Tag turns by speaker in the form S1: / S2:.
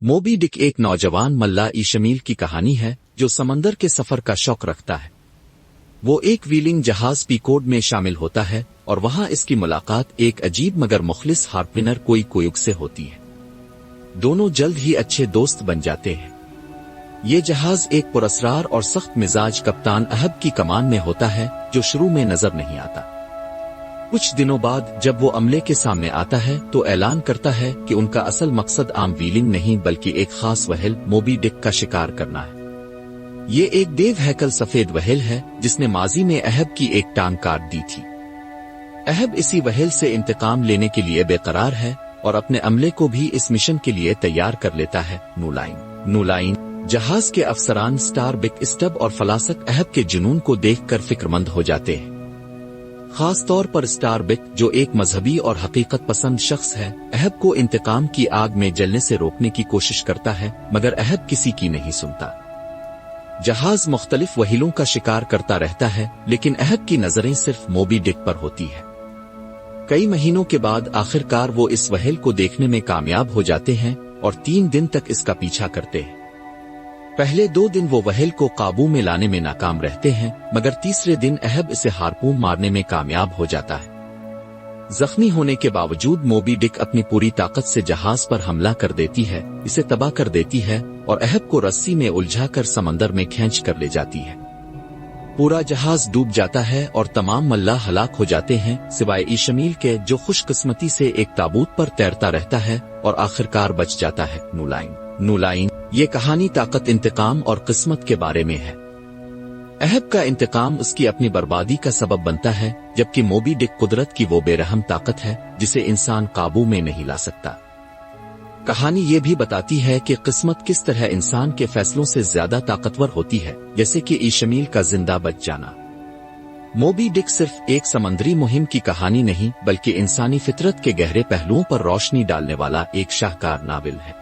S1: Moby Dick एक नौजवान मल्लाह ईशमील की कहानी है जो समंदर के सफर का शौक रखता है। वो एक व्हीलिंग जहाज पीकोड में शामिल होता है और वहां इसकी मुलाकात एक अजीब मगर मुखलिस हार्पिनर कोयुक से होती है। दोनों जल्द ही अच्छे दोस्त बन जाते हैं। ये जहाज एक पुरस्रार और सख्त मिजाज कप्तान अहब की कमान में होता है जो शुरू में नजर नहीं आता। कुछ दिनों बाद जब वो अमले के सामने आता है तो ऐलान करता है कि उनका असल मकसद आम व्हीलिंग नहीं बल्कि एक खास व्हेल मोबी डिक का शिकार करना है। ये एक देव हैकल सफेद व्हेल है जिसने माजी में अहब की एक टांग काट दी थी। अहब इसी व्हेल से इंतकाम लेने के लिए बेकरार है और अपने अमले को भी इस मिशन के लिए तैयार कर लेता है। नूलाइन जहाज के अफसरान स्टार बिक स्टब और फलासक अहब के जुनून को देखकर फिक्रमंद हो जाते हैं। खास तौर पर स्टार बिक जो एक मजहबी और हकीकत पसंद शख्स है, अहब को इंतकाम की आग में जलने से रोकने की कोशिश करता है मगर अहब किसी की नहीं सुनता। जहाज मुख्तलिफ व्हीलों का शिकार करता रहता है लेकिन अहब की नजरें सिर्फ मोबी डिक पर होती है। कई महीनों के बाद आखिरकार वो इस व्हेल को देखने में कामयाब हो जाते हैं और 3 दिन तक इसका पीछा करते हैं। पहले 2 दिन वो व्हेल को काबू में लाने में नाकाम रहते हैं मगर तीसरे दिन अहब इसे हार्पून मारने में कामयाब हो जाता है। जख्मी होने के बावजूद मोबी डिक अपनी पूरी ताकत से जहाज पर हमला कर देती है, इसे तबाह कर देती है और अहब को रस्सी में उलझाकर समंदर में खींच कर ले जाती है। पूरा जहाज डूब जाता है और तमाम मल्लाह हलाक हो जाते हैं सिवाय ईशमील के जो खुशकिस्मती से एक ताबूत पर तैरता रहता है और आखिरकार बच जाता है। नूलाइन ये कहानी ताकत, इंतकाम और किस्मत के बारे में है। अहब का इंतकाम उसकी अपनी बर्बादी का सबब बनता है जबकि मोबी डिक कुदरत की वो बेरहम ताकत है जिसे इंसान काबू में नहीं ला सकता। कहानी ये भी बताती है कि किस्मत किस तरह इंसान के फैसलों से ज्यादा ताकतवर होती है, जैसे कि ईशमील का जिंदा बच जाना। मोबी डिक सिर्फ एक समंदरी मुहिम की कहानी नहीं बल्कि इंसानी फितरत के गहरे पहलुओं पर रोशनी डालने वाला एक शाहकार नावल है।